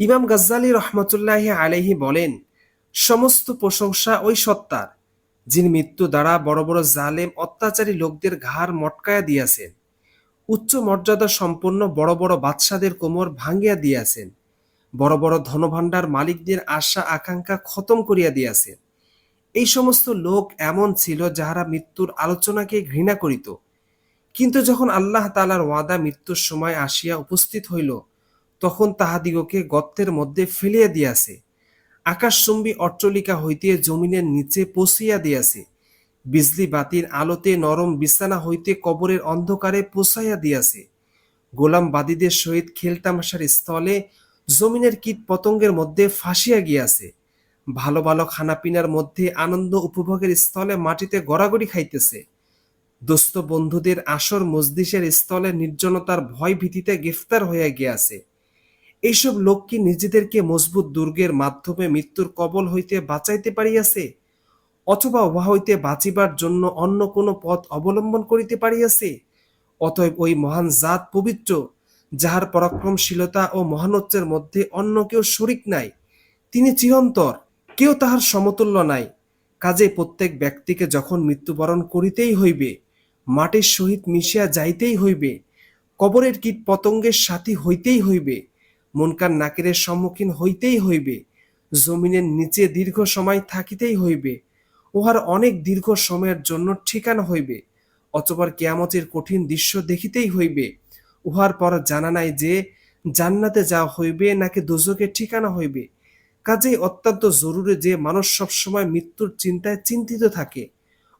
ইমাম গাজ্জালী রহমতুল্লাহি আলাইহি বলেন, সমস্ত প্রশংসা ওই সত্তার, যিনি মৃত্যু দ্বারা বড় বড় জালেম অত্যাচারী লোকদের ঘাড় মটকায়া দিয়াছেন, উচ্চ মর্যাদা সম্পন্ন বড় বড় বাদশাদের কোমর ভাঙ্গিয়া দিয়াছেন, বড় বড় ধনভাণ্ডার মালিকদের আশা আকাঙ্ক্ষা খতম করিয়া দিয়াছেন। এই সমস্ত লোক এমন ছিল যাহারা মৃত্যুর আলোচনাকে ঘৃণা করিত, কিন্তু যখন আল্লাহ তাআলার ওয়াদা মৃত্যুর সময় আসিয়া উপস্থিত হইল, তখন তাহাদিগকে গর্তের মধ্যে ফেলিয়া দিয়াছে, আকাশচুম্বী অট্টালিকা হইতে জমিনের নিচে পৌঁছিয়া দিয়াছে, বিজলি বাতির আলোতে নরম বিছানা হইতে কবরের অন্ধকারে পৌঁছাইয়া দিয়াছে, গোলামবাদীদের সহিত খেলতামাশার স্থলে জমিনের কীট পতঙ্গের মধ্যে ফাঁসিয়া গিয়াছে, ভালো ভালো খানাপিনার মধ্যে আনন্দ উপভোগের স্থলে মাটিতে গড়াগড়ি খাইতেছে, দোস্ত বন্ধুদের আসর মজলিসের স্থলে নির্জনতার ভয় ভীতিতে গ্রেফতার হইয়া গিয়াছে। এইসব লোক কি নিজেদেরকে মজবুত দুর্গের মাধ্যমে মৃত্যুর কবল হইতে বাঁচাইতে পারিয়াছে, অথবা উহা হইতে বাঁচিবার জন্য অন্য কোনো পথ অবলম্বন করিতে পারিয়াছে? অতএব ওই মহান জাত পবিত্র, যাহার পরাক্রমশীলতা ও মহানত্বের মধ্যে অন্য কেউ শরিক নাই। তিনি চিরন্তর, কেউ তাহার সমতুল্য নাই। কাজেই প্রত্যেক ব্যক্তিকে যখন মৃত্যুবরণ করিতেই হইবে, মাটির সহিত মিশিয়া যাইতেই হইবে, কবরের কীট পতঙ্গের সাথী হইতেই হইবে, মুনকার নাকিরের সম্মুখীন হইতেই হইবে, জমিনের নিচে দীর্ঘ সময় থাকিতেই হইবে, উহার অনেক দীর্ঘ সময়ের জন্য ঠিকানা হইবে, অতঃপর কিয়ামতের কঠিন দৃশ্য দেখিতেই হইবে। উহার পর জানা নাই যে জান্নাতে যাওয়া হইবে নাকি দোজখের ঠিকানা হইবে। কাজেই অত্যন্ত জরুরি যে মানুষ সবসময় মৃত্যুর চিন্তায় চিন্তিত থাকে,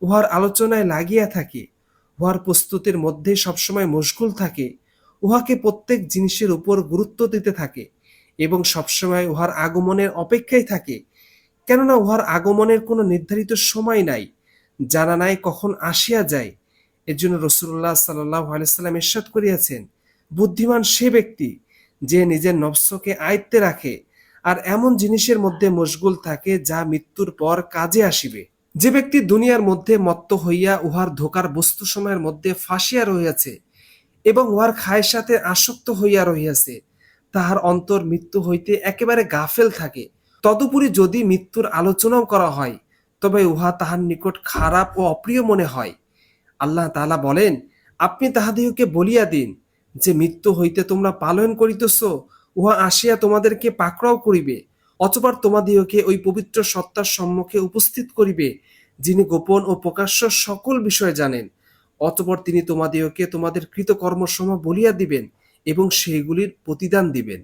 উহার আলোচনায় লাগিয়া থাকে, উহার প্রস্তুতির মধ্যে সবসময় মশগুল থাকে, উহাকে প্রত্যেক জিনিসের উপর গুরুত্ব দিতে থাকে এবং সবসময় উহার আগমনের অপেক্ষায় থাকে। কেননা উহার আগমনের কোনো নির্ধারিত সময় নাই, জানা নাই কখন আসিয়া যায়। এজন্য রাসূলুল্লাহ সাল্লাল্লাহু আলাইহি সাল্লাম ইরশাদ করিয়াছেন, বুদ্ধিমান সে ব্যক্তি যে নিজের নফসকে আয়ত্তে রাখে আর এমন জিনিসের মধ্যে মশগুল থাকে যা মৃত্যুর পর কাজে আসিবে। যে ব্যক্তি দুনিয়ার মধ্যে মত্ত হইয়া উহার ধোঁকার বস্তুসমূহের মধ্যে ফাঁসিয়া রহিয়াছে এবং উহার খায়সাতে আসক্ত হইয়া রহিয়াছে, তাহার অন্তর মৃত্যু হইতে একেবারে গাফেল থাকে। তদুপরি যদি মৃত্যুর আলোচনাও করা হয়, তবে উহা তাহার নিকট খারাপ ও অপ্রিয় মনে হয়। আল্লাহ তাআলা বলেন, আপনি তাহাদিগকে বলিয়া দিন যে মৃত্যু হইতে তোমরা পালায়ন করিতেছ, উহা আসিয়া তোমাদেরকে পাকড়াও করিবে, অতঃপর তোমাদিগকে ওই পবিত্র সত্তার সম্মুখে উপস্থিত করিবে, যিনি গোপন ও প্রকাশ্য সকল বিষয় জানেন। অতঃপর তিনি তোমাদিগকে তোমাদের কৃতকর্মসমূহ বলিয়া দিবেন এবং সেইগুলির প্রতিদান দিবেন।